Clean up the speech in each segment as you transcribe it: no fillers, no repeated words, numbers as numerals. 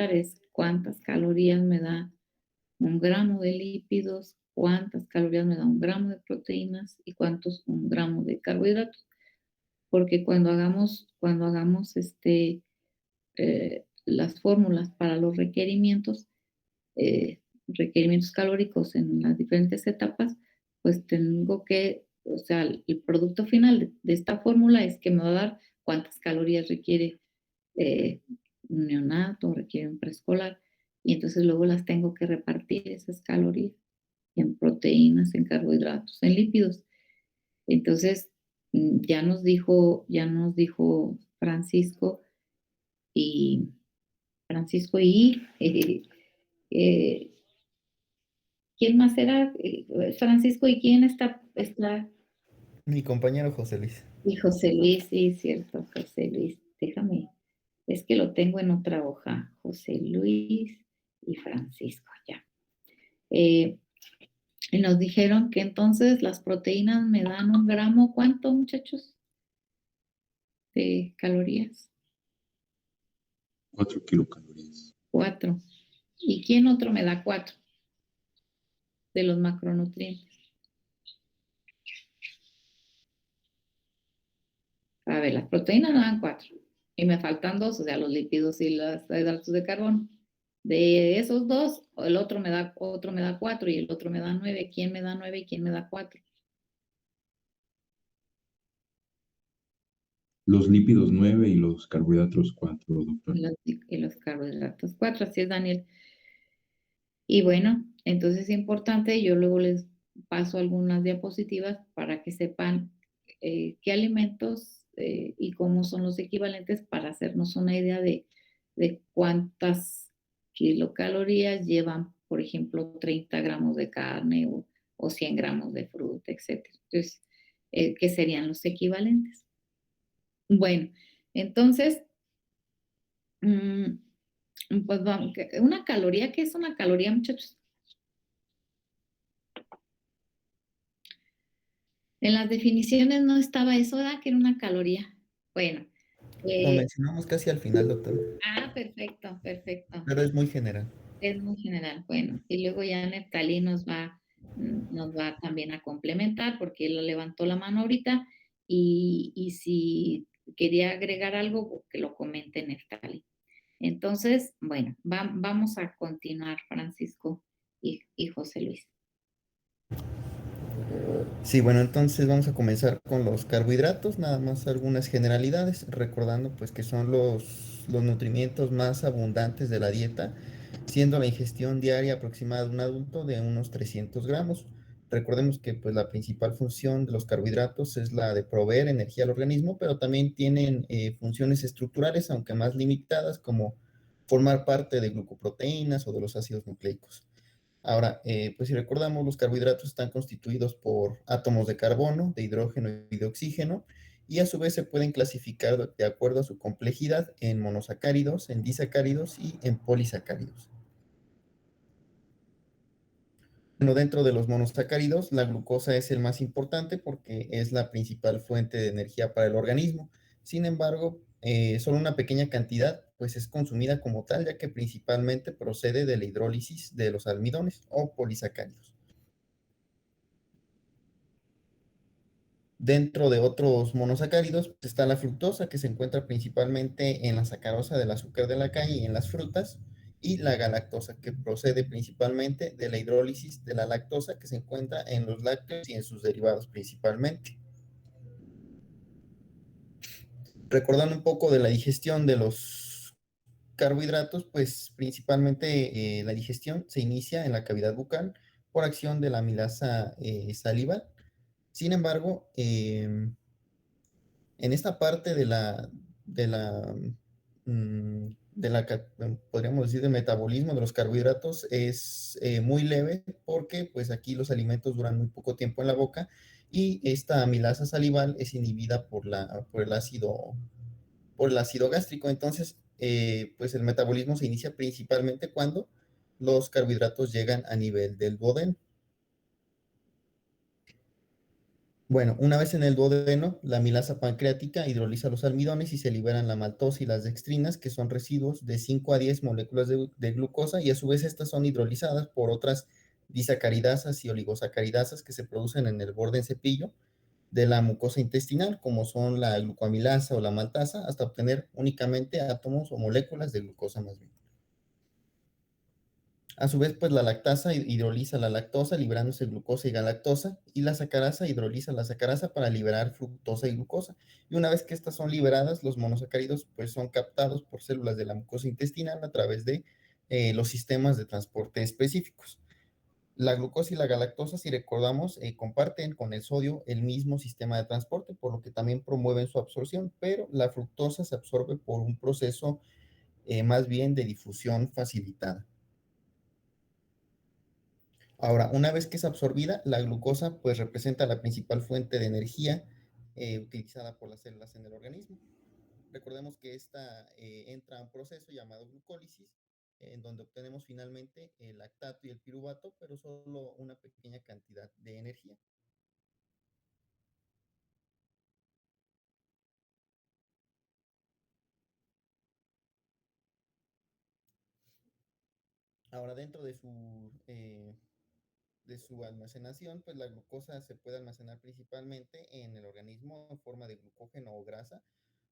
preguntar es cuántas calorías me da 1 gramo de lípidos, cuántas calorías me da 1 gramo de proteínas y cuántos 1 gramo de carbohidratos. Porque cuando hagamos las fórmulas para los requerimientos calóricos en las diferentes etapas, pues tengo que, o sea, el producto final de esta fórmula es que me va a dar cuántas calorías requiere un neonato, requiere un preescolar, y entonces luego las tengo que repartir esas calorías en proteínas, en carbohidratos, en lípidos. Entonces, ya nos dijo y eh, ¿quién más era? Francisco, ¿y quién está? Mi compañero José Luis. Y José Luis, sí, cierto, José Luis. Déjame, es que lo tengo en otra hoja. José Luis y Francisco, ya. Eh, y nos dijeron que entonces las proteínas me dan 1 gramo, ¿cuánto, muchachos? De calorías. 4 kilocalorías. 4. ¿Y quién otro me da 4 de los macronutrientes? A ver, las proteínas me dan 4 y me faltan 2, o sea, los lípidos y los hidratos de carbono. De esos 2, otro me da 4 y el otro me da 9. ¿Quién me da 9 y quién me da 4? Los lípidos 9 y los carbohidratos 4, doctor. Y los carbohidratos 4, así es, Daniel. Y bueno, entonces es importante, yo luego les paso algunas diapositivas para que sepan qué alimentos y cómo son los equivalentes para hacernos una idea de cuántas kilocalorías llevan, por ejemplo, 30 gramos de carne o 100 gramos de fruta, etcétera. Entonces, ¿qué serían los equivalentes? Bueno, entonces, mm, pues vamos, una caloría, ¿qué es una caloría, muchachos? En las definiciones no estaba eso, ¿verdad? Que era una caloría. Bueno, Lo eh, mencionamos casi al final, doctor, perfecto, perfecto. pero es muy general. Es muy general. Bueno, y luego ya Neftalí nos va también a complementar porque él lo levantó la mano ahorita y si quería agregar algo, que lo comente Neftalí. Entonces, bueno, vamos a continuar, Francisco y José Luis. Sí, bueno, entonces vamos a comenzar con los carbohidratos, nada más algunas generalidades, recordando pues que son los nutrimientos más abundantes de la dieta, siendo la ingestión diaria aproximada de un adulto de unos 300 gramos. Recordemos que pues la principal función de los carbohidratos es la de proveer energía al organismo, pero también tienen funciones estructurales, aunque más limitadas, como formar parte de glucoproteínas o de los ácidos nucleicos. Ahora, pues si recordamos, los carbohidratos están constituidos por átomos de carbono, de hidrógeno y de oxígeno, y a su vez se pueden clasificar de acuerdo a su complejidad en monosacáridos, en disacáridos y en polisacáridos. Bueno, dentro de los monosacáridos, la glucosa es el más importante porque es la principal fuente de energía para el organismo. Sin embargo, solo una pequeña cantidad pues es consumida como tal, ya que principalmente procede de la hidrólisis de los almidones o polisacáridos. Dentro de otros monosacáridos pues, está la fructosa, que se encuentra principalmente en la sacarosa del azúcar de la caña y en las frutas, y la galactosa, que procede principalmente de la hidrólisis de la lactosa, que se encuentra en los lácteos y en sus derivados principalmente. Recordando un poco de la digestión de los carbohidratos, pues principalmente la digestión se inicia en la cavidad bucal por acción de la amilasa salival. Sin embargo, en esta parte podríamos decir, del metabolismo de los carbohidratos es muy leve porque pues aquí los alimentos duran muy poco tiempo en la boca y esta amilasa salival es inhibida por el ácido gástrico. Entonces, pues el metabolismo se inicia principalmente cuando los carbohidratos llegan a nivel del duodeno. Bueno, una vez en el duodeno, la amilasa pancreática hidroliza los almidones y se liberan la maltosa y las dextrinas, que son residuos de 5 a 10 moléculas de glucosa, y a su vez estas son hidrolizadas por otras disacaridasas y oligosacaridasas que se producen en el borde en cepillo de la mucosa intestinal, como son la glucoamilasa o la maltasa, hasta obtener únicamente átomos o moléculas de glucosa más bien. A su vez, pues la lactasa hidroliza la lactosa, liberándose glucosa y galactosa, y la sacarasa hidroliza la sacarasa para liberar fructosa y glucosa. Y una vez que estas son liberadas, los monosacáridos pues son captados por células de la mucosa intestinal a través de los sistemas de transporte específicos. La glucosa y la galactosa, si recordamos, comparten con el sodio el mismo sistema de transporte, por lo que también promueven su absorción, pero la fructosa se absorbe por un proceso más bien de difusión facilitada. Ahora, una vez que es absorbida, la glucosa pues representa la principal fuente de energía utilizada por las células en el organismo. Recordemos que esta entra a un proceso llamado glucólisis, en donde obtenemos finalmente el lactato y el piruvato, pero solo una pequeña cantidad de energía. Ahora, dentro de su almacenación, pues la glucosa se puede almacenar principalmente en el organismo en forma de glucógeno o grasa,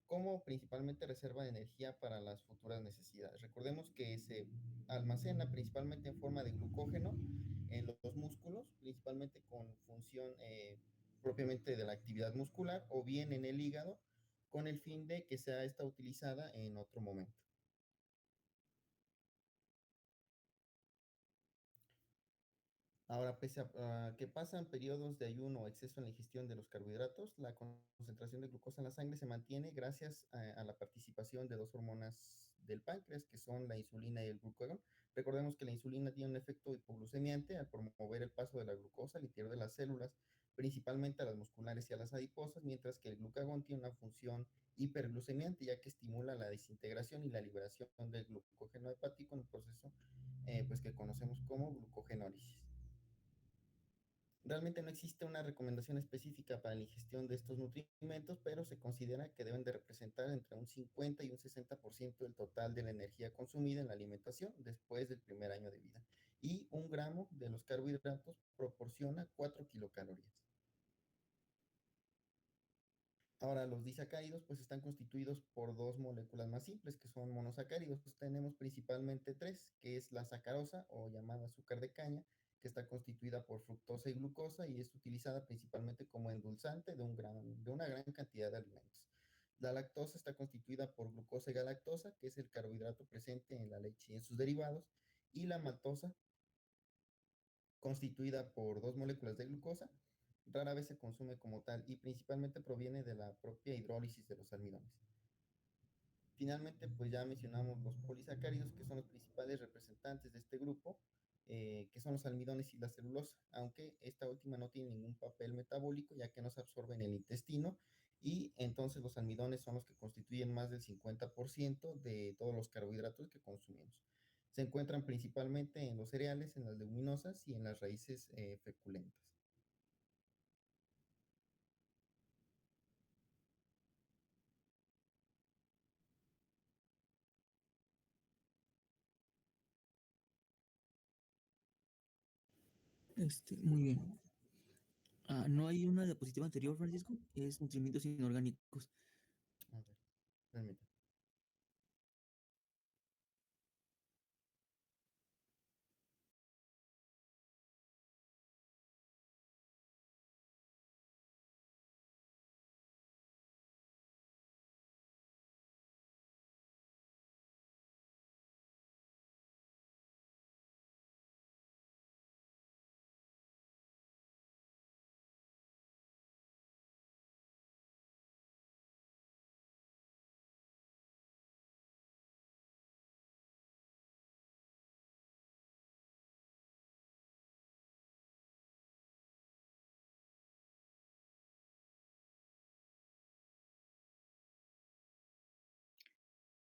como principalmente reserva de energía para las futuras necesidades. Recordemos que se almacena principalmente en forma de glucógeno en los músculos, principalmente con función propiamente de la actividad muscular, o bien en el hígado, con el fin de que sea esta utilizada en otro momento. Ahora, pese a que pasan periodos de ayuno o exceso en la ingestión de los carbohidratos, la concentración de glucosa en la sangre se mantiene gracias a la participación de dos hormonas del páncreas, que son la insulina y el glucagón. Recordemos que la insulina tiene un efecto hipoglucemiante al promover el paso de la glucosa al interior de las células, principalmente a las musculares y a las adiposas, mientras que el glucagón tiene una función hiperglucemiante, ya que estimula la desintegración y la liberación del glucógeno hepático en el proceso pues que conocemos como glucogenólisis. Realmente no existe una recomendación específica para la ingestión de estos nutrimentos, pero se considera que deben de representar entre un 50 y un 60% del total de la energía consumida en la alimentación después del primer año de vida. Y un gramo de los carbohidratos proporciona 4 kilocalorías. Ahora, los disacáridos pues están constituidos por dos moléculas más simples que son monosacáridos. Pues, tenemos principalmente tres, que es la sacarosa o llamada azúcar de caña, que está constituida por fructosa y glucosa y es utilizada principalmente como endulzante de una gran cantidad de alimentos. La lactosa está constituida por glucosa y galactosa, que es el carbohidrato presente en la leche y en sus derivados, y la maltosa, constituida por dos moléculas de glucosa, rara vez se consume como tal y principalmente proviene de la propia hidrólisis de los almidones. Finalmente, pues ya mencionamos los polisacáridos, que son los principales representantes de este grupo, que son los almidones y la celulosa, aunque esta última no tiene ningún papel metabólico, ya que no se absorbe en el intestino, y entonces los almidones son los que constituyen más del 50% de todos los carbohidratos que consumimos. Se encuentran principalmente en los cereales, en las leguminosas y en las raíces feculentas. Muy bien. No hay una diapositiva anterior, Francisco. Es nutrimientos inorgánicos. A ver, permítame.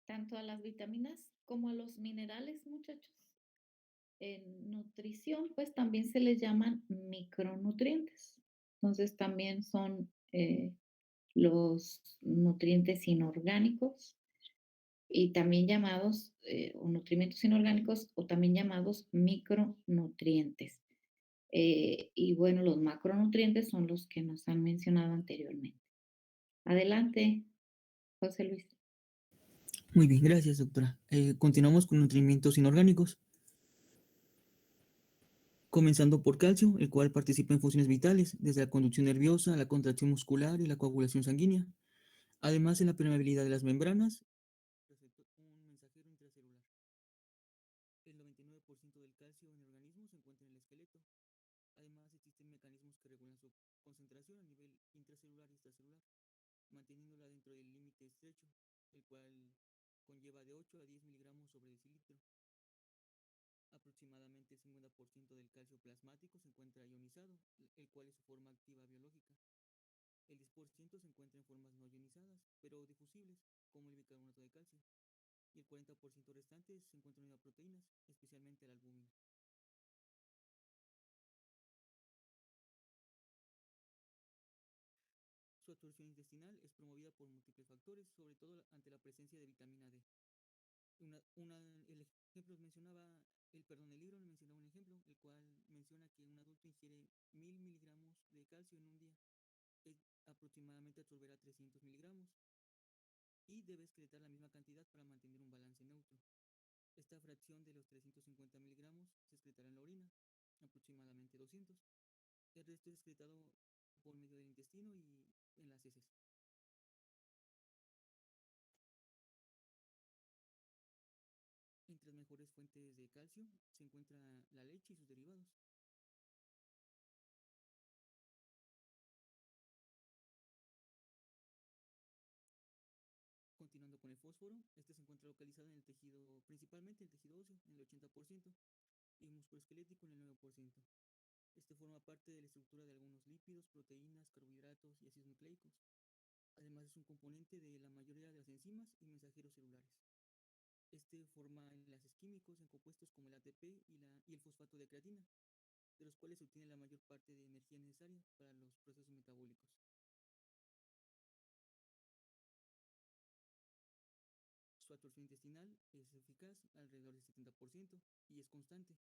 Tanto a las vitaminas como a los minerales, muchachos. En nutrición, pues también se les llaman micronutrientes. Entonces también son los nutrientes inorgánicos y también llamados, o nutrimentos inorgánicos o también llamados micronutrientes. Y bueno, los macronutrientes son los que nos han mencionado anteriormente. Adelante, José Luis. Muy bien, gracias, doctora. Continuamos con nutrimentos inorgánicos, comenzando por calcio, el cual participa en funciones vitales, desde la conducción nerviosa, la contracción muscular y la coagulación sanguínea. Además, en la permeabilidad de las membranas, un mensajero intracelular. El 99% del calcio en el organismo se encuentra en el esqueleto. Además, existen mecanismos que regulan su concentración a nivel intracelular y extracelular, manteniéndola dentro del límite estrecho, el cual conlleva de 8 a 10 miligramos sobre decilitro. Aproximadamente el 50% del calcio plasmático se encuentra ionizado, el cual es su forma activa biológica. El 10% se encuentra en formas no ionizadas, pero difusibles, como el bicarbonato de calcio. Y el 40% restante se encuentra unido a proteínas, especialmente la albúmina. Su absorción intestinal es promovida por múltiples factores, sobre todo ante la presencia de vitamina D. El ejemplo mencionaba, el libro mencionaba un ejemplo, el cual menciona que un adulto ingiere 1000 miligramos de calcio en un día, aproximadamente absorberá 300 miligramos y debe excretar la misma cantidad para mantener un balance neutro. Esta fracción de los 350 miligramos se excretará en la orina, aproximadamente 200. El resto es excretado por medio del intestino y en las heces. Entre las mejores fuentes de calcio se encuentra la leche y sus derivados. Continuando con el fósforo, este se encuentra localizado en el tejido, principalmente en el tejido óseo, en el 80%, y músculo esquelético en el 9%. Este forma parte de la estructura de algunos lípidos, proteínas, carbohidratos y ácidos nucleicos. Además es un componente de la mayoría de las enzimas y mensajeros celulares. Este forma enlaces químicos en compuestos como el ATP y el fosfato de creatina, de los cuales se obtiene la mayor parte de energía necesaria para los procesos metabólicos. Su absorción intestinal es eficaz alrededor del 70% y es constante.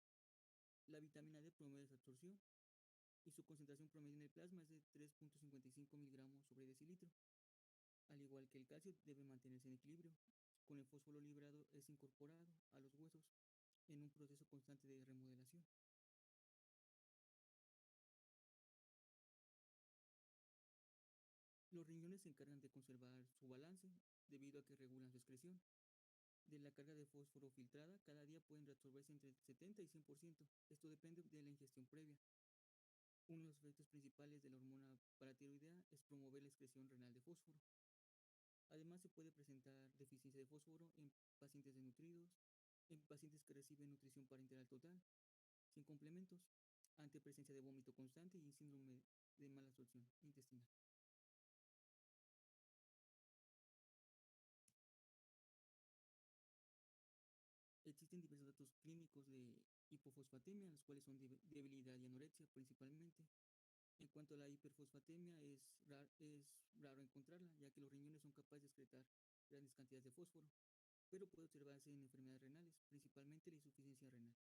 La vitamina D promueve su absorción y su concentración promedio en el plasma es de 3.55 miligramos sobre decilitro. Al igual que el calcio, debe mantenerse en equilibrio. Con el fósforo librado es incorporado a los huesos en un proceso constante de remodelación. Los riñones se encargan de conservar su balance debido a que regulan su excreción. De la carga de fósforo filtrada, cada día pueden reabsorberse entre 70 y 100%. Esto depende de la ingestión previa. Uno de los efectos principales de la hormona paratiroidea es promover la excreción renal de fósforo. Además, se puede presentar deficiencia de fósforo en pacientes desnutridos, en pacientes que reciben nutrición parenteral total, sin complementos, ante presencia de vómito constante y síndrome de mala absorción intestinal. Existen diversos datos clínicos de hipofosfatemia, los cuales son debilidad y anorexia principalmente. En cuanto a la hiperfosfatemia, es raro encontrarla, ya que los riñones son capaces de excretar grandes cantidades de fósforo, pero puede observarse en enfermedades renales, principalmente la insuficiencia renal.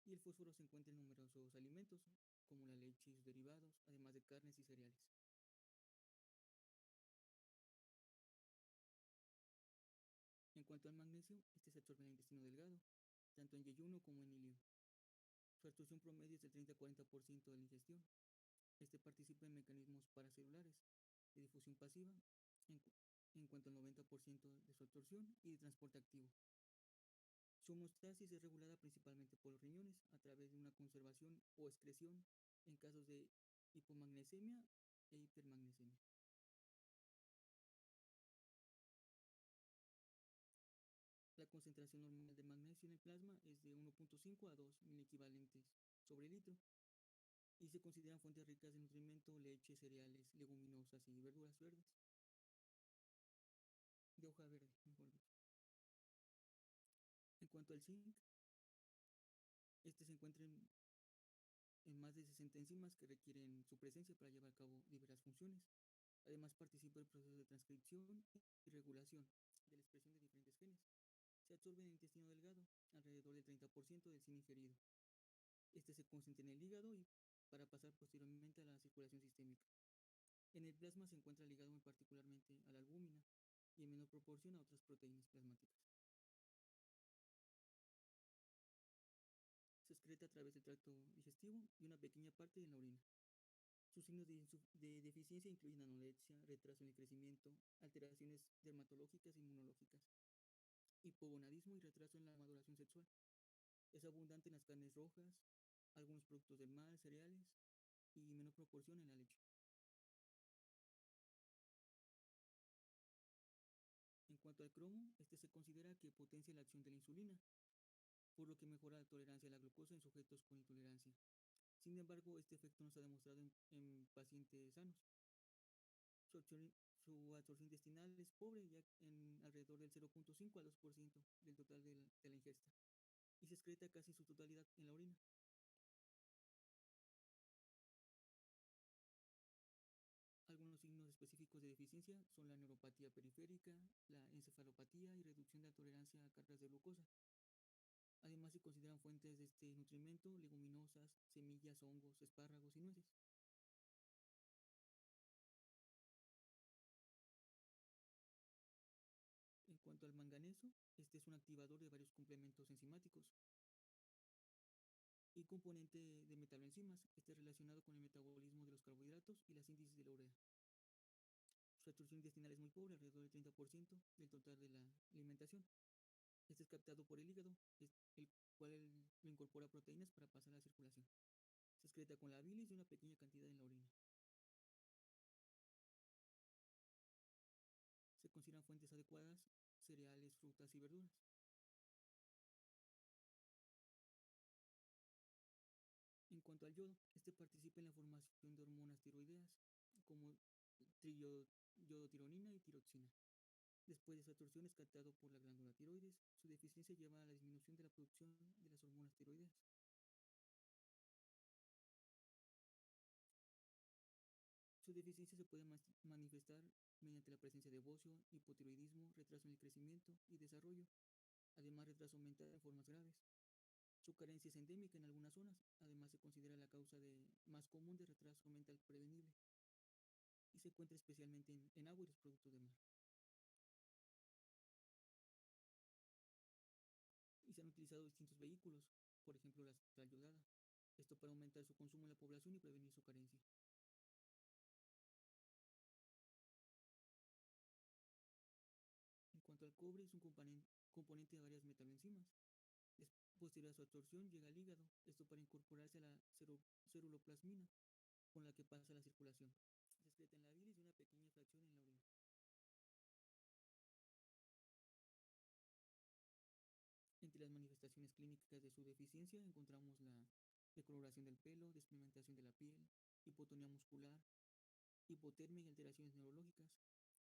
Y el fósforo se encuentra en numerosos alimentos, como la leche y sus derivados, además de carnes y cereales. En cuanto al magnesio, este se absorbe en el intestino delgado, tanto en yeyuno como en ilio. Su absorción promedio es del 30 a 40% de la ingestión. Este participa en mecanismos paracelulares de difusión pasiva en, en cuanto al 90% de su absorción y de transporte activo. Su homeostasis es regulada principalmente por los riñones a través de una conservación o excreción en casos de hipomagnesemia e hipermagnesemia. La concentración normal de magnesio en el plasma es de 1.5 a 2 miliequivalentes sobre litro y se consideran fuentes ricas de nutrimento, leche, cereales, leguminosas y verduras verdes. De hoja verde, mejor dicho. En cuanto al zinc, este se encuentra en más de 60 enzimas que requieren su presencia para llevar a cabo diversas funciones. Además, participa en el proceso de transcripción y regulación de la expresión de diferentes genes. Se absorbe en el intestino delgado, alrededor del 30% del cine ingerido. Este se concentra en el hígado y para pasar posteriormente a la circulación sistémica. En el plasma se encuentra ligado particularmente a la albúmina y en menor proporción a otras proteínas plasmáticas. Se excreta a través del tracto digestivo y una pequeña parte en la orina. Sus signos de deficiencia incluyen anorexia, retraso en el crecimiento, alteraciones dermatológicas e inmunológicas, hipogonadismo y retraso en la maduración sexual. Es abundante en las carnes rojas, algunos productos del mar, cereales y menor proporción en la leche. En cuanto al cromo, este se considera que potencia la acción de la insulina, por lo que mejora la tolerancia a la glucosa en sujetos con intolerancia. Sin embargo, este efecto no se ha demostrado en pacientes sanos. Su absorción intestinal es pobre, ya en alrededor del 0.5 al 2% del total de la ingesta, y se excreta casi en su totalidad en la orina. Algunos signos específicos de deficiencia son la neuropatía periférica, la encefalopatía y reducción de la tolerancia a cargas de glucosa. Además, se consideran fuentes de este nutrimento leguminosas, semillas, hongos, espárragos y nueces. En cuanto al manganeso, este es un activador de varios complementos enzimáticos y componente de metaloenzimas. Este es relacionado con el metabolismo de los carbohidratos y la síntesis de la urea. Su absorción intestinal es muy pobre, alrededor del 30% del total de la alimentación. Este es captado por el hígado, el cual lo incorpora proteínas para pasar a la circulación. Se excreta con la bilis y una pequeña cantidad en la orina. Se consideran fuentes adecuadas cereales, frutas y verduras. En cuanto al yodo, este participa en la formación de hormonas tiroideas como yodotironina y tiroxina. Después de su absorción es captado por la glándula tiroides. Su deficiencia lleva a la disminución de la producción de las hormonas tiroideas. Su deficiencia se puede manifestar mediante la presencia de bocio, hipotiroidismo, retraso en el crecimiento y desarrollo, además retraso mental en formas graves. Su carencia es endémica en algunas zonas, además se considera la causa más común de retraso mental prevenible y se encuentra especialmente en agua y los productos de mar. Y se han utilizado distintos vehículos, por ejemplo la central yodada, esto para aumentar su consumo en la población y prevenir su carencia. En cuanto al cobre, es un componente de varias metaloenzimas. Posterior a su absorción llega al hígado, esto para incorporarse a la ceruloplasmina, con la que pasa a la circulación. Se excreta en la bilis y una pequeña fracción en la orina. Entre las manifestaciones clínicas de su deficiencia encontramos la decoloración del pelo, despigmentación de la piel, hipotonía muscular, hipotermia y alteraciones neurológicas.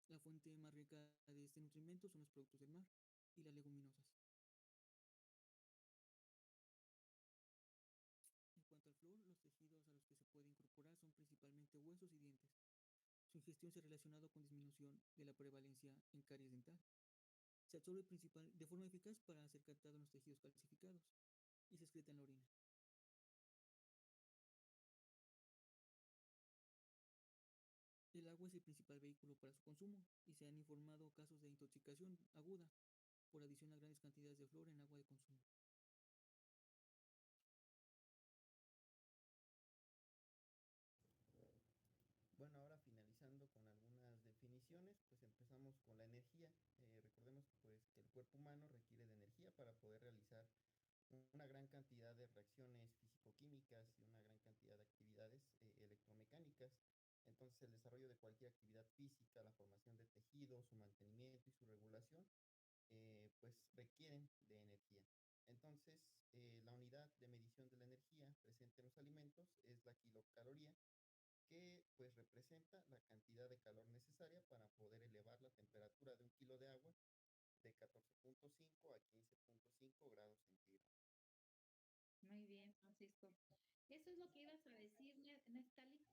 La fuente más rica de este nutrimento son los productos del mar y las leguminosas. En cuanto al flúor, los tejidos a los que se puede incorporar son principalmente huesos y dientes. Su ingestión se ha relacionado con disminución de la prevalencia en caries dental. Se absorbe de forma eficaz para ser captado en los tejidos calcificados y se excreta en la orina. El agua es el principal vehículo para su consumo y se han informado casos de intoxicación aguda por adición a grandes cantidades de flúor en agua de consumo. Bueno, ahora finalizando con algunas definiciones, pues empezamos con la energía. Recordemos pues que el cuerpo humano requiere de energía para poder realizar una gran cantidad de reacciones físico-químicas y una gran cantidad de actividades electromecánicas. Entonces, el desarrollo de cualquier actividad física, la formación de tejidos, su mantenimiento y su regulación, pues requieren de energía. Entonces, la unidad de medición de la energía presente en los alimentos es la kilocaloría, que pues representa la cantidad de calor necesaria para poder elevar la temperatura de un kilo de agua de 14.5 a 15.5 grados centígrados. Muy bien, Francisco. Francisco. Eso es lo que ibas a decir, Nestali.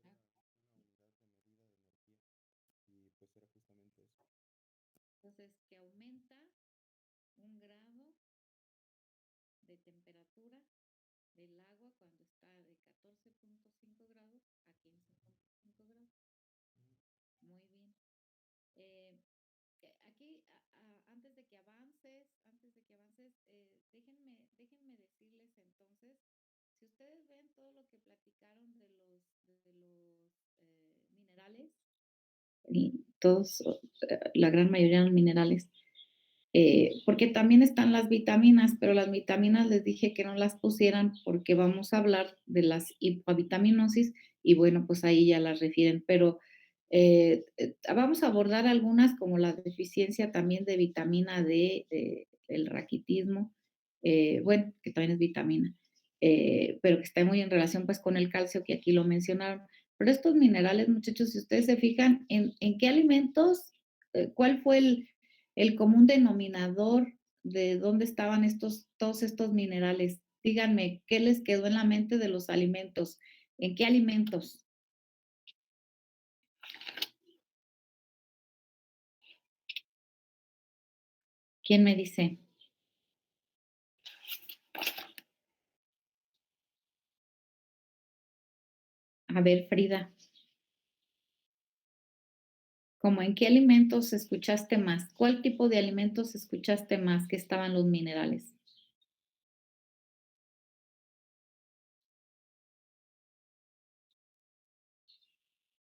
Ah, Y pues era justamente eso. entonces, que aumenta 1 grado de temperatura del agua cuando está de 14.5 grados a 15.5 grados. Muy bien. Eh, aquí, antes de que avances, déjenme decirles entonces, si ustedes ven todo lo que platicaron de los minerales, todos, la gran mayoría de los minerales, porque también están las vitaminas, pero las vitaminas les dije que no las pusieran porque vamos a hablar de las hipovitaminosis y bueno, pues ahí ya las refieren, pero vamos a abordar algunas como la deficiencia también de vitamina D, el raquitismo, bueno, que también es vitamina, pero que está muy en relación pues con el calcio que aquí lo mencionaron. Pero estos minerales, muchachos, si ustedes se fijan en qué alimentos, cuál fue el común denominador de dónde estaban todos estos minerales. Díganme, ¿qué les quedó en la mente de los alimentos? ¿En qué alimentos? ¿Quién me dice? A ver, Frida. ¿Cómo en qué alimentos escuchaste más? ¿Cuál tipo de alimentos escuchaste más que estaban los minerales?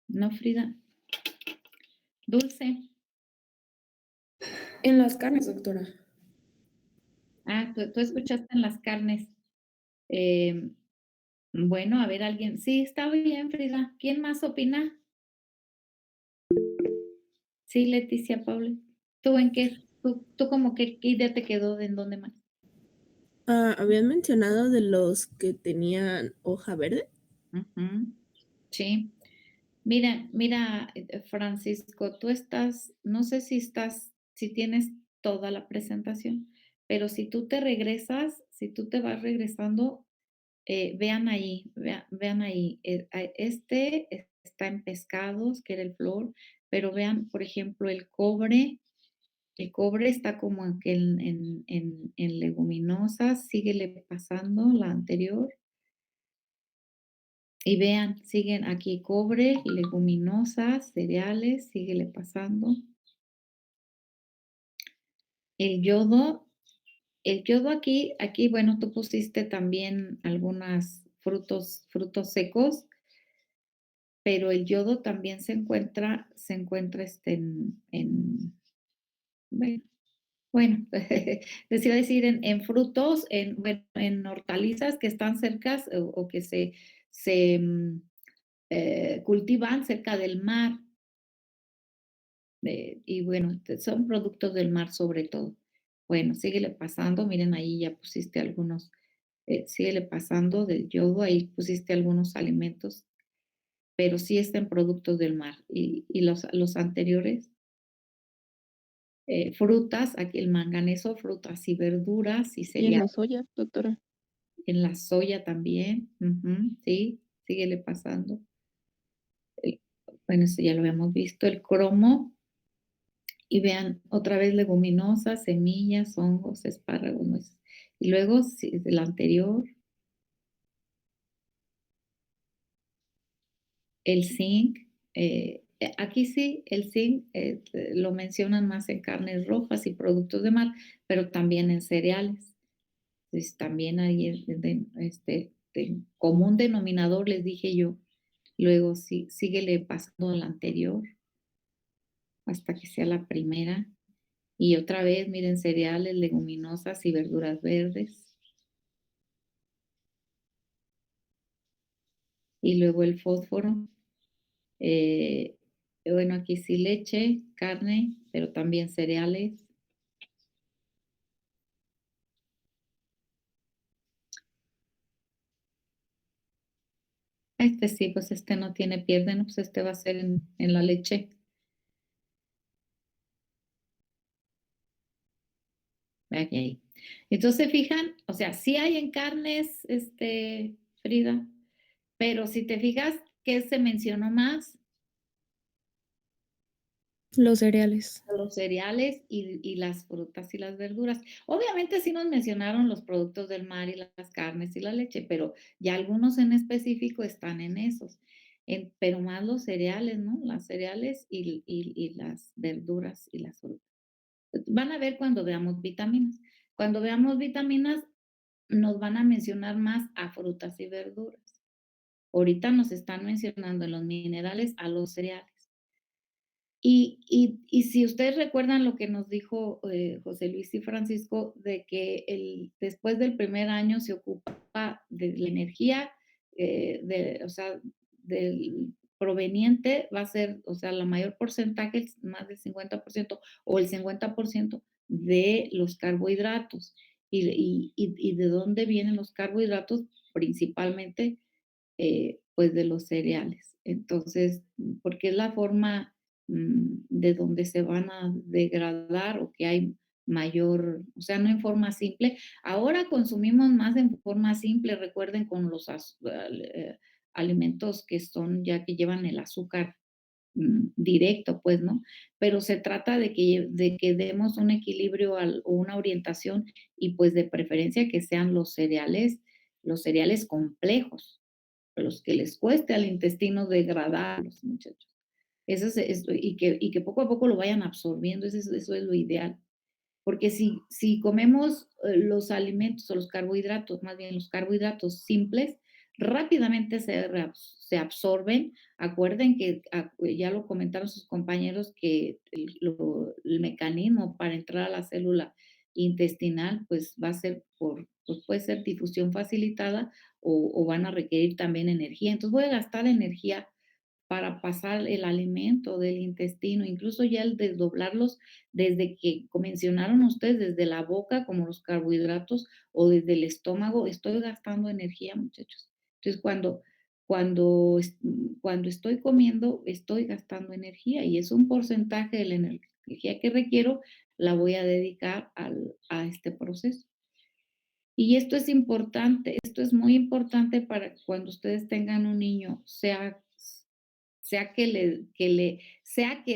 ¿No, Frida? Dulce. En las carnes, doctora. Ah, tú escuchaste en las carnes. Bueno, a ver, alguien. Sí, está bien, Frida. ¿Quién más opina? Sí, Leticia, Paula. ¿Tú en qué? ¿Tú como qué idea te quedó de en dónde más? Habían mencionado de los que tenían hoja verde. Ujú. Sí. Mira, Francisco, tú estás, no sé si tienes toda la presentación, pero si tú te regresas, si tú te vas regresando, vean ahí, vean ahí, este está en pescados, que era el flor, pero vean, por ejemplo, el cobre está como en leguminosas, síguele pasando la anterior. Y vean, siguen aquí cobre, leguminosas, cereales, síguele pasando. El yodo, aquí, bueno, tú pusiste también algunos frutos secos, pero el yodo también se encuentra bueno, les iba a decir en frutos, en hortalizas que están cercas o que se cultivan cerca del mar. Y bueno, son productos del mar sobre todo. Bueno, síguele pasando, miren ahí ya pusiste algunos, síguele pasando del yodo, ahí pusiste algunos alimentos, pero sí están productos del mar. Y los anteriores, frutas, aquí el manganeso, frutas y verduras y Y en la cereales. soya, doctora. En la soya también, sí, síguele pasando. El- bueno, eso ya lo habíamos visto. El cromo, y vean otra vez leguminosas, semillas, hongos, espárragos, nueces. Y luego, el anterior, el zinc. Aquí sí, el zinc lo mencionan más en carnes rojas y productos de mar, pero también en cereales. Entonces, también ahí de común denominador, les dije yo. Luego, sí, síguele pasando al anterior hasta que sea la primera. Y otra vez, miren, cereales, leguminosas y verduras verdes. Y luego el fósforo. eh, bueno, aquí sí leche, carne, pero también cereales. Este sí, pues este no tiene pierde, ¿no? Pues este va a ser en la leche. Ahí. Entonces, fijan, o sea, sí hay en carnes, Frida, pero si te fijas, ¿qué se mencionó más? Los cereales. Los cereales y las frutas y las verduras. Obviamente sí nos mencionaron los productos del mar y las carnes y la leche, pero ya algunos en específico están en esos. Pero más los cereales, ¿no? Las cereales y las verduras y las frutas. Van a ver cuando veamos vitaminas. Cuando veamos vitaminas, nos van a mencionar más a frutas y verduras. Ahorita nos están mencionando en los minerales a los cereales. Y si ustedes recuerdan lo que nos dijo José Luis y Francisco, de que después del primer año se ocupa de la energía, o sea, del proveniente va a ser, o sea, la mayor porcentaje, más del 50% o el 50% de los carbohidratos. ¿Y de dónde vienen los carbohidratos? Principalmente, pues de los cereales. Entonces, porque es la forma de donde se van a degradar o que hay mayor, o sea, no en forma simple. Ahora consumimos más en forma simple, recuerden, con los alimentos que son ya que llevan el azúcar directo, pues, ¿no? Pero se trata de que demos un equilibrio o una orientación y pues de preferencia que sean los cereales complejos, los que les cueste al intestino degradarlos, muchachos. Y que poco a poco lo vayan absorbiendo, eso es lo ideal. Porque si comemos los alimentos o los carbohidratos, más bien los carbohidratos simples, rápidamente se absorben. Acuerden que ya lo comentaron sus compañeros que el mecanismo para entrar a la célula intestinal pues va a ser pues puede ser difusión facilitada o van a requerir también energía. Entonces voy a gastar energía para pasar el alimento del intestino, incluso ya el desdoblarlos desde que mencionaron ustedes, desde la boca, como los carbohidratos, o desde el estómago, estoy gastando energía, muchachos. Entonces, cuando estoy comiendo, estoy gastando energía y es un porcentaje de la energía que requiero, la voy a dedicar a este proceso. Y esto es importante, esto es muy importante para cuando ustedes tengan un niño, sea que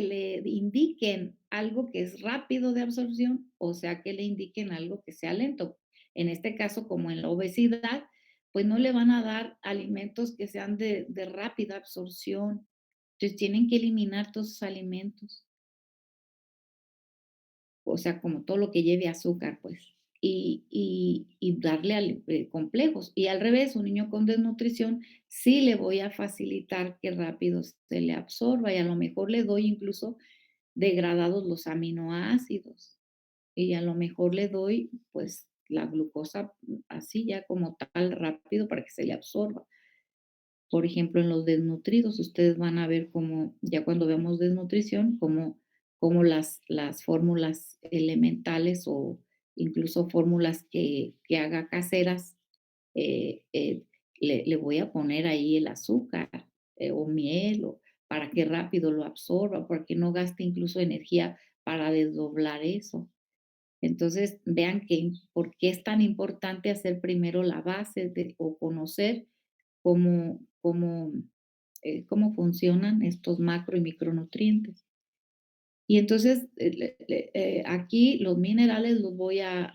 le indiquen algo que es rápido de absorción o sea que le indiquen algo que sea lento. En este caso, como en la obesidad, pues no le van a dar alimentos que sean de rápida absorción. Entonces tienen que eliminar todos esos alimentos, o sea, como todo lo que lleve azúcar, pues, y darle complejos. Y al revés, un niño con desnutrición, sí le voy a facilitar que rápido se le absorba y a lo mejor le doy incluso degradados los aminoácidos y a lo mejor le doy, pues, la glucosa así ya como tal rápido para que se le absorba. Por ejemplo, en los desnutridos, ustedes van a ver cómo, ya cuando vemos desnutrición, cómo las fórmulas elementales o incluso fórmulas que haga caseras, eh, eh, le voy a poner ahí el azúcar o miel para que rápido lo absorba, porque no gaste incluso energía para desdoblar eso. Entonces, vean por qué es tan importante hacer primero la base o conocer cómo funcionan estos macro y micronutrientes. Y entonces, aquí los minerales los voy a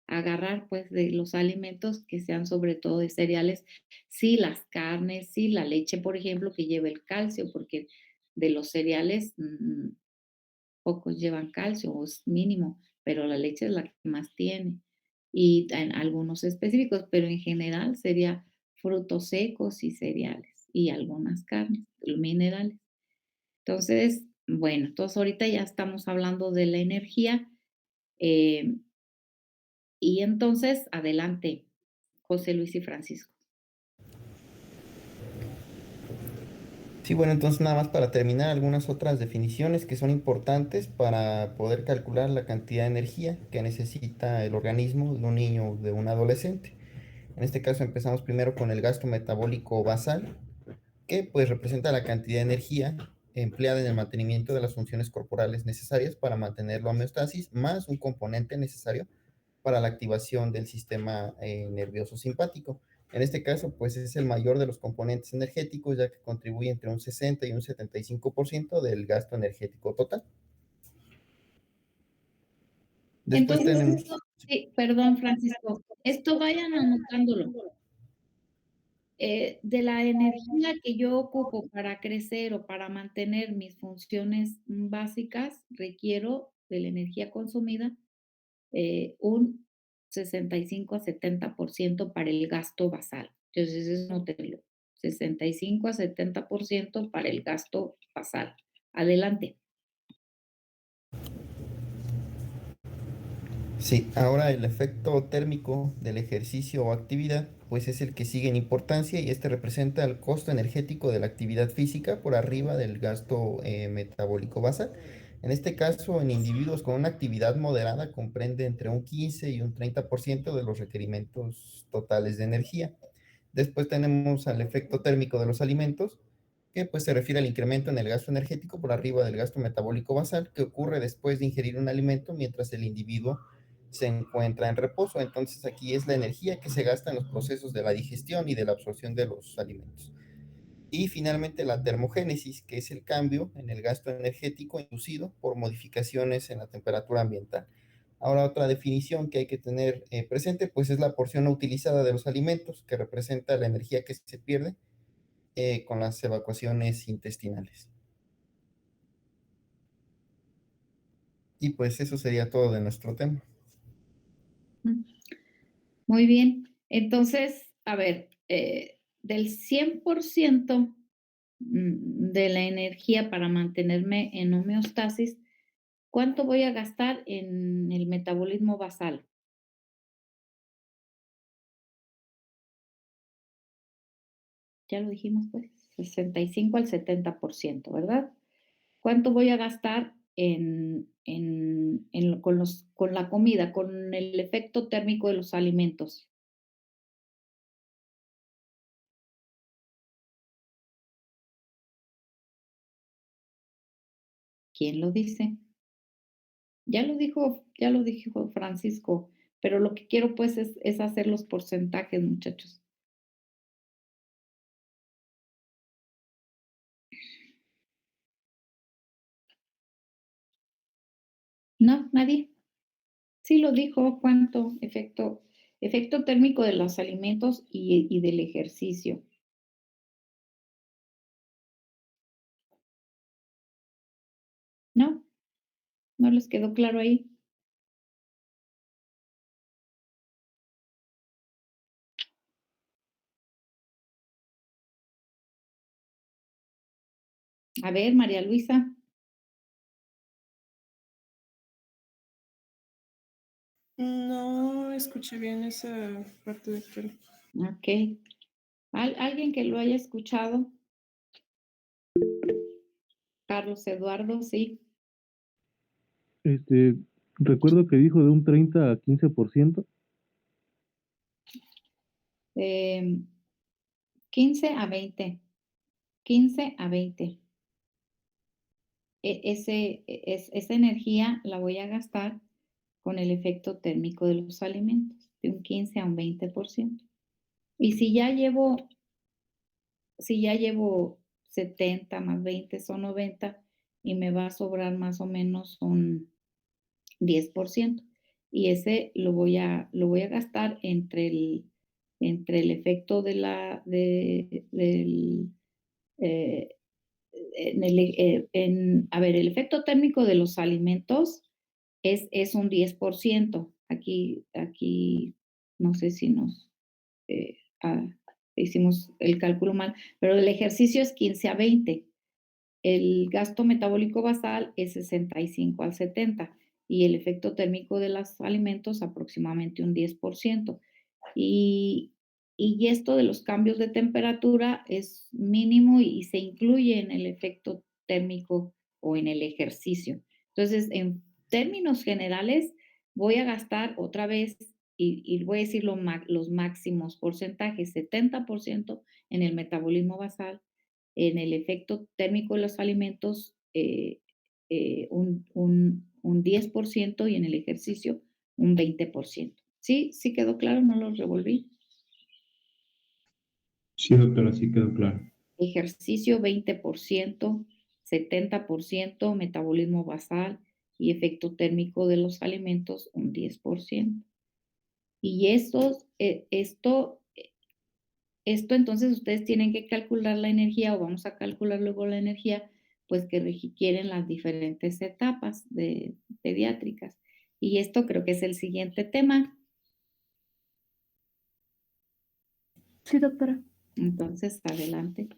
agarrar pues de los alimentos que sean sobre todo de cereales, sí las carnes, sí la leche, por ejemplo, que lleva el calcio, porque de los cereales pocos llevan calcio, o es mínimo, pero la leche es la que más tiene. Y en algunos específicos, pero en general sería frutos secos y cereales y algunas carnes, minerales. Entonces, bueno, entonces ahorita ya estamos hablando de la energía. eh, y entonces, adelante, José Luis y Francisco. Sí, bueno, entonces nada más para terminar, algunas otras definiciones que son importantes para poder calcular la cantidad de energía que necesita el organismo de un niño o de un adolescente. En este caso empezamos primero con el gasto metabólico basal, que pues representa la cantidad de energía empleada en el mantenimiento de las funciones corporales necesarias para mantener la homeostasis, más un componente necesario para la activación del sistema nervioso simpático. En este caso, pues es el mayor de los componentes energéticos, ya que contribuye entre un 60 y un 75% del gasto energético total. Después Entonces, tenemos... sí, perdón, Francisco, esto vayan anotándolo. De la energía que yo ocupo para crecer o para mantener mis funciones básicas, requiero de la energía consumida un 65 a 70% para el gasto basal. Entonces, eso nótelo. 65 a 70% para el gasto basal. Adelante. Sí, ahora el efecto térmico del ejercicio o actividad, pues es el que sigue en importancia y este representa el costo energético de la actividad física por arriba del gasto metabólico basal. En este caso, en individuos con una actividad moderada comprende entre un 15 y un 30% de los requerimientos totales de energía. Después tenemos al efecto térmico de los alimentos, que pues se refiere al incremento en el gasto energético por arriba del gasto metabólico basal que ocurre después de ingerir un alimento mientras el individuo se encuentra en reposo. Entonces aquí es la energía que se gasta en los procesos de la digestión y de la absorción de los alimentos. Y finalmente la termogénesis, que es el cambio en el gasto energético inducido por modificaciones en la temperatura ambiental. Ahora otra definición que hay que tener presente, pues es la porción no utilizada de los alimentos, que representa la energía que se pierde con las evacuaciones intestinales. Y pues eso sería todo de nuestro tema. Muy bien. Entonces, a ver, del 100% de la energía para mantenerme en homeostasis, ¿cuánto voy a gastar en el metabolismo basal? Ya lo dijimos, pues, 65 al 70%, ¿verdad? ¿Cuánto voy a gastar con la comida, con el efecto térmico de los alimentos? ¿Quién lo dice? Ya lo dijo Francisco, pero lo que quiero pues es hacer los porcentajes, muchachos. No, nadie. Sí lo dijo, ¿cuánto? Efecto térmico de los alimentos y del ejercicio. ¿No? ¿No les quedó claro ahí? A ver, María Luisa. No escuché bien esa parte, doctora. Ok. ¿Alguien que lo haya escuchado? Carlos Eduardo, sí. Recuerdo que dijo de un 30 a 15%. 15 a 20. 15 a 20. Esa energía la voy a gastar con el efecto térmico de los alimentos, de un 15 a un 20%. Y si ya llevo 70 más 20 son 90 y me va a sobrar más o menos un 10%. Y ese lo voy a gastar entre el efecto del, eh, a ver, el efecto térmico de los alimentos es un 10%. Aquí no sé si nos hicimos el cálculo mal, pero el ejercicio es 15 a 20. El gasto metabólico basal es 65 al 70 y el efecto térmico de los alimentos aproximadamente un 10%. Y, y esto de los cambios de temperatura es mínimo y se incluye en el efecto térmico o en el ejercicio. Entonces, en términos generales, voy a gastar otra vez, y voy a decir los máximos porcentajes, 70% en el metabolismo basal, en el efecto térmico de los alimentos un 10% y en el ejercicio un 20%. ¿Sí? ¿Sí quedó claro? ¿No lo revolví? Sí, doctora, sí quedó claro. Ejercicio 20%, 70% metabolismo basal y efecto térmico de los alimentos un 10%. Y esto entonces ustedes tienen que calcular la energía o vamos a calcular luego la energía pues que requieren las diferentes etapas pediátricas. Y esto creo que es el siguiente tema. Sí, doctora. Entonces, adelante.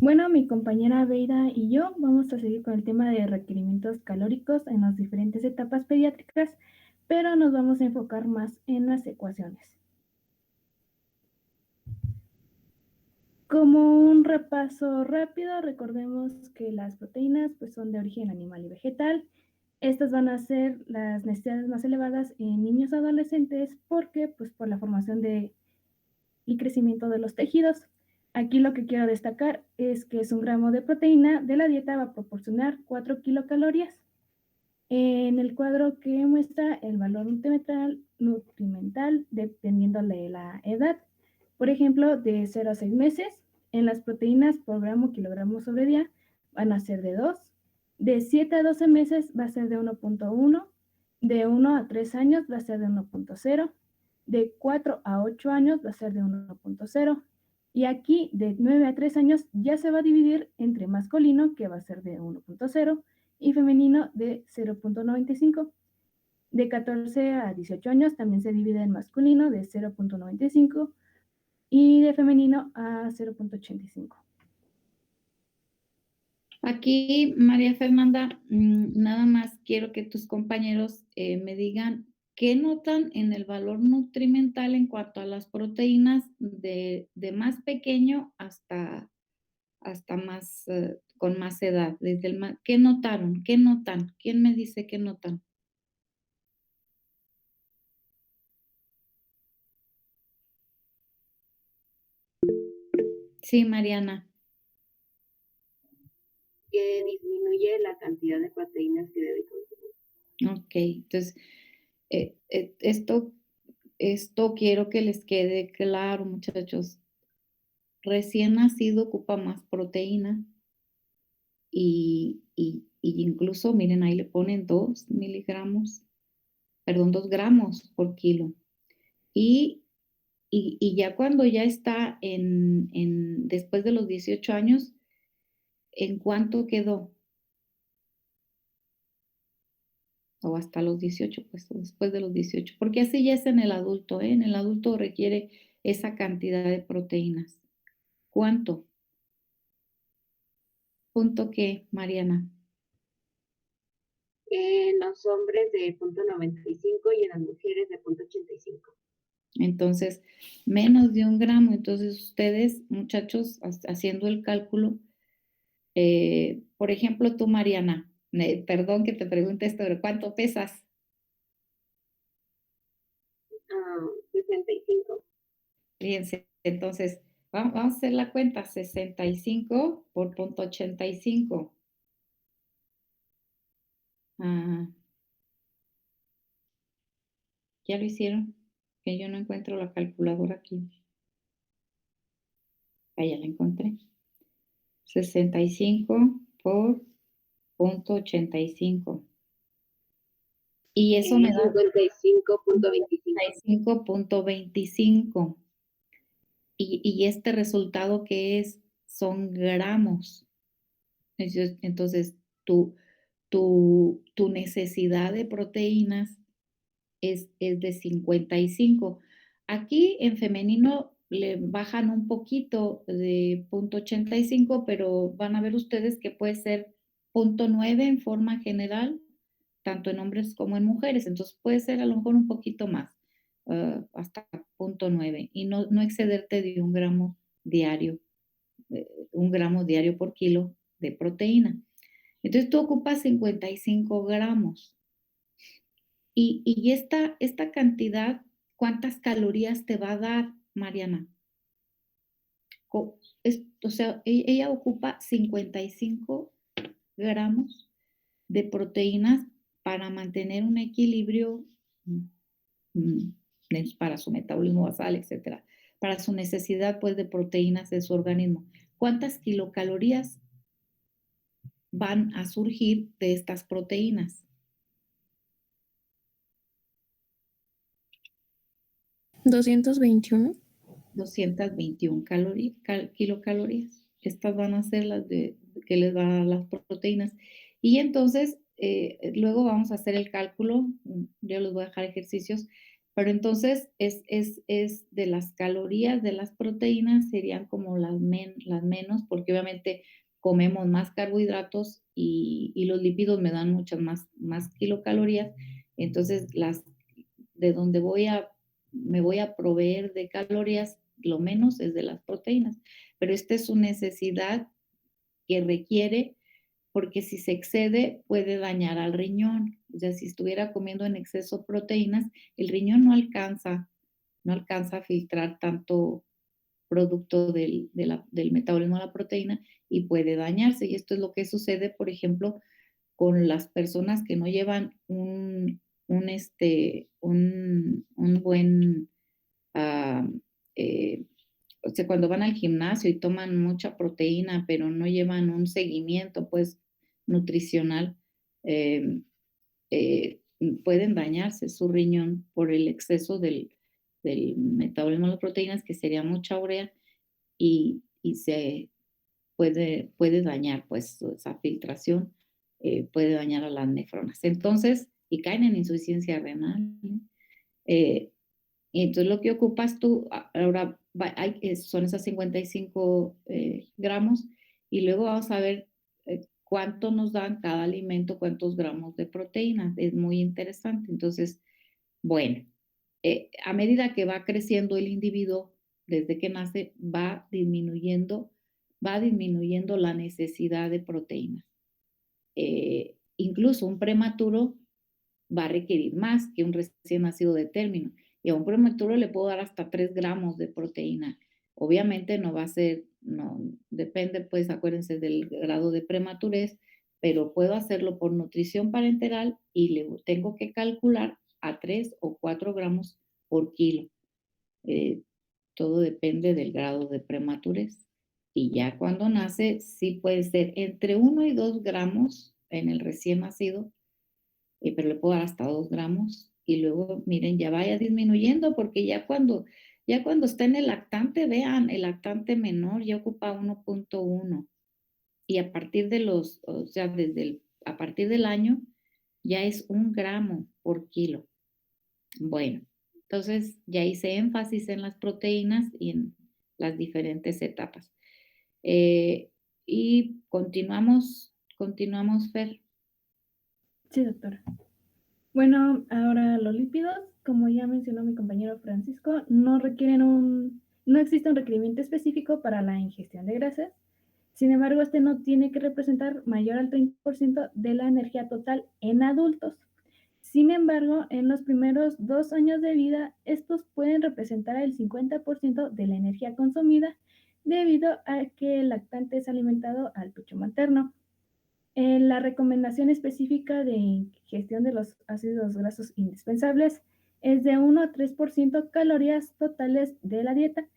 Bueno, mi compañera Beida y yo vamos a seguir con el tema de requerimientos calóricos en las diferentes etapas pediátricas, pero nos vamos a enfocar más en las ecuaciones. Como un repaso rápido, recordemos que las proteínas pues, son de origen animal y vegetal. Estas van a ser las necesidades más elevadas en niños adolescentes porque pues, por la formación y crecimiento de los tejidos. Aquí lo que quiero destacar es que es 1 gramo de proteína de la dieta va a proporcionar 4 kilocalorías. En el cuadro que muestra el valor nutrimental dependiendo de la edad. Por ejemplo, de 0 a 6 meses, en las proteínas por gramo, kilogramo sobre día van a ser de 2. De 7 a 12 meses va a ser de 1.1. De 1 a 3 años va a ser de 1.0. De 4 a 8 años va a ser de 1.0. Y aquí, de 9 a 3 años, ya se va a dividir entre masculino, que va a ser de 1.0, y femenino de 0.95. De 14 a 18 años también se divide en masculino de 0.95 y de femenino a 0.85. Aquí, María Fernanda, nada más quiero que tus compañeros me digan qué notan en el valor nutrimental en cuanto a las proteínas de más pequeño hasta más, con más edad. ¿Qué notaron? ¿Qué notan? ¿Quién me dice qué notan? Sí, Mariana. Que disminuye la cantidad de proteínas que debe consumir. Ok, entonces, esto quiero que les quede claro, muchachos. Recién nacido ocupa más proteína y incluso, miren, ahí le ponen 2 gramos por kilo. Y ya cuando ya está después de los 18 años, ¿en cuánto quedó? O hasta los 18, pues después de los 18, porque así ya es en el adulto, ¿eh? En el adulto requiere esa cantidad de proteínas. ¿Cuánto? ¿Punto qué, Mariana? En los hombres de 0.95 y en las mujeres de 0.85. Entonces, menos de 1 gramo. Entonces, ustedes, muchachos, haciendo el cálculo, por ejemplo, tú, Mariana, perdón que te pregunte esto, pero ¿cuánto pesas? 65. Fíjense, entonces, vamos a hacer la cuenta, 65 por 0.85. ¿Ya lo hicieron? Que yo no encuentro la calculadora aquí. Ya la encontré. 65 por 0.85. Y eso me da 55.25. 55.25. Y este resultado que son gramos. Entonces, tu necesidad de proteínas es de 55. Aquí en femenino le bajan un poquito de 0.85, pero van a ver ustedes que puede ser 0.9 en forma general, tanto en hombres como en mujeres. Entonces puede ser a lo mejor un poquito más, hasta 0.9, y no excederte de 1 gramo diario por kilo de proteína. Entonces tú ocupas 55 gramos. Y esta cantidad, ¿cuántas calorías te va a dar, Mariana? O sea, ella ocupa 55 gramos de proteínas para mantener un equilibrio para su metabolismo basal, etcétera, para su necesidad, pues, de proteínas de su organismo. ¿Cuántas kilocalorías van a surgir de estas proteínas? 221. 221 kilocalorías. Estas van a ser las que les van a dar las proteínas. Y entonces, luego vamos a hacer el cálculo, yo les voy a dejar ejercicios, pero entonces es de las calorías de las proteínas serían como las menos, porque obviamente comemos más carbohidratos y los lípidos me dan muchas más kilocalorías. Entonces, de donde me voy a proveer de calorías, lo menos es de las proteínas, pero esta es su necesidad que requiere, porque si se excede puede dañar al riñón. O sea, si estuviera comiendo en exceso proteínas, el riñón no alcanza a filtrar tanto producto del metabolismo de la proteína y puede dañarse. Y esto es lo que sucede, por ejemplo, con las personas que no llevan un buen, o sea, cuando van al gimnasio y toman mucha proteína, pero no llevan un seguimiento, pues, nutricional, pueden dañarse su riñón por el exceso del metabolismo de las proteínas, que sería mucha urea, y se puede dañar, pues, esa filtración, puede dañar a las nefronas. Entonces, y caen en insuficiencia renal. Y entonces lo que ocupas tú, ahora son esas 55 gramos, y luego vamos a ver cuánto nos dan cada alimento, cuántos gramos de proteínas. Es muy interesante. Entonces, bueno, a medida que va creciendo el individuo, desde que nace, va disminuyendo la necesidad de proteínas. Incluso un prematuro va a requerir más que un recién nacido de término. Y a un prematuro le puedo dar hasta 3 gramos de proteína. Obviamente no va a ser, no, depende, pues, acuérdense del grado de prematurez, pero puedo hacerlo por nutrición parenteral y le tengo que calcular a 3 o 4 gramos por kilo. Todo depende del grado de prematurez. Y ya cuando nace, sí puede ser entre 1 y 2 gramos en el recién nacido, pero le puedo dar hasta 2 gramos. Y luego, miren, ya vaya disminuyendo, porque ya cuando está en el lactante, vean, el lactante menor ya ocupa 1.1. Y a partir de o sea, a partir del año, ya es 1 gramo por kilo. Bueno, entonces ya hice énfasis en las proteínas y en las diferentes etapas. Y continuamos, Fer. Sí, doctora. Bueno, ahora los lípidos, como ya mencionó mi compañero Francisco, no existe un requerimiento específico para la ingestión de grasas. Sin embargo, este no tiene que representar mayor al 30% de la energía total en adultos. Sin embargo, en los primeros 2 años de vida, estos pueden representar el 50% de la energía consumida, debido a que el lactante es alimentado al pecho materno. La recomendación específica de ingestión de los ácidos grasos indispensables es de 1 a 3% calorías totales de la dieta,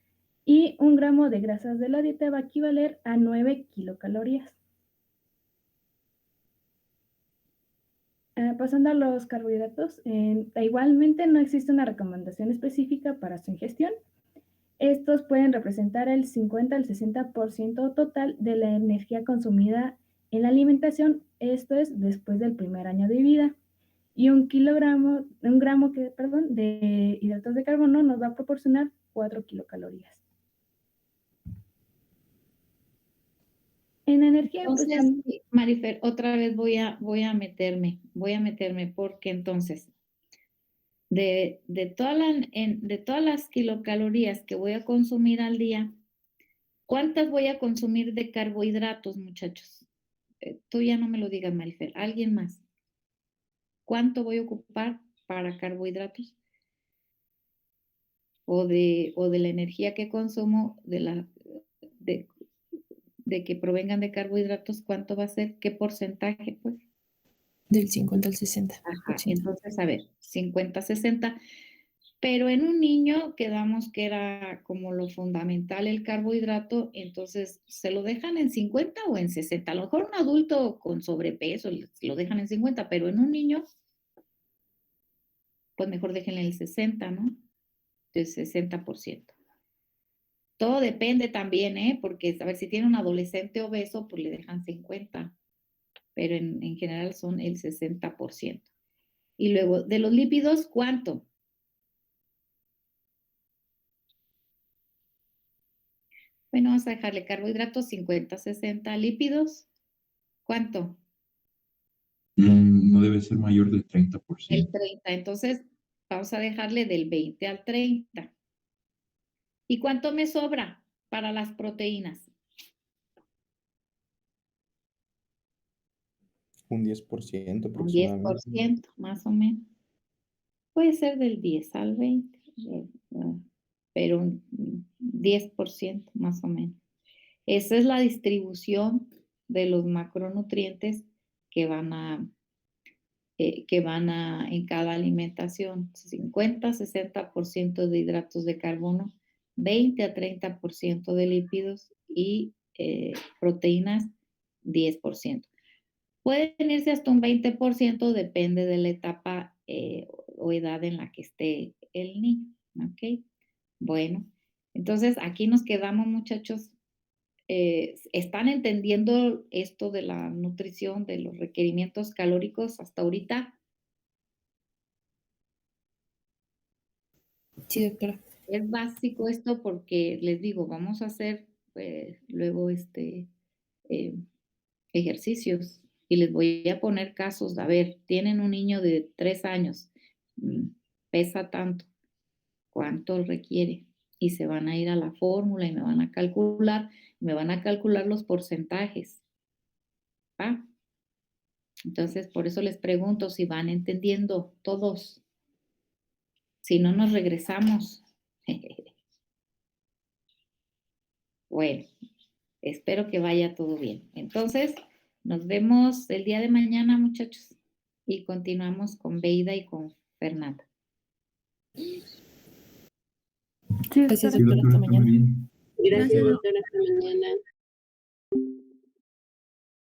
y 1 gramo de grasas de la dieta va a equivaler a 9 kilocalorías. Pasando a los carbohidratos, igualmente no existe una recomendación específica para su ingestión. Estos pueden representar el 50 al 60% total de la energía consumida en la alimentación, esto es después del primer año de vida. Y 1 gramo de hidratos de carbono nos va a proporcionar 4 kilocalorías. En energía, pues Entonces, también. sí, Marifer, otra vez voy a meterme, porque entonces, de todas las kilocalorías que voy a consumir al día, ¿cuántas voy a consumir de carbohidratos, muchachos? Tú ya no me lo digas, Marifer, alguien más. ¿Cuánto voy a ocupar para carbohidratos? O de la energía que consumo, de que provengan de carbohidratos, ¿cuánto va a ser? ¿Qué porcentaje, pues? Del 50 al 60%. Ajá, entonces, a ver, 50, 60. Pero en un niño quedamos que era como lo fundamental el carbohidrato, entonces, ¿se lo dejan en 50 o en 60? A lo mejor un adulto con sobrepeso lo dejan en 50, pero en un niño, pues mejor déjenle el 60, ¿no? El 60%. Todo depende también, porque a ver, si tiene un adolescente obeso, pues le dejan 50, pero en general son el 60%. Y luego, de los lípidos, ¿cuánto? Bueno, vamos a dejarle carbohidratos 50, 60, lípidos, ¿cuánto? No debe ser mayor del 30%. El 30, entonces vamos a dejarle del 20 al 30. ¿Y cuánto me sobra para las proteínas? Un 10% Un aproximadamente. 10%, más o menos. Puede ser del 10 al 20, pero un 10% más o menos. Esa es la distribución de los macronutrientes que van en cada alimentación. 50, 60% de hidratos de carbono, 20 a 30% de lípidos y proteínas, 10%. Pueden irse hasta un 20%, depende de la etapa o edad en la que esté el niño. ¿Ok? Bueno, entonces aquí nos quedamos, muchachos. ¿Están entendiendo esto de la nutrición, de los requerimientos calóricos hasta ahorita? Sí, doctora. Es básico esto porque les digo, vamos a hacer luego ejercicios y les voy a poner casos. A ver, tienen un niño de 3 años, pesa tanto, ¿cuánto requiere? Y se van a ir a la fórmula y me van a calcular los porcentajes. ¿Va? Entonces, por eso les pregunto si van entendiendo todos. Si no, nos regresamos. Bueno, espero que vaya todo bien. Entonces, nos vemos el día de mañana, muchachos. Y continuamos con Beida y con Fernanda. Sí, Gracias, Sí, doctora. doctora, Hasta está muy mañana. bien. Gracias, Gracias. doctora. Hasta mañana.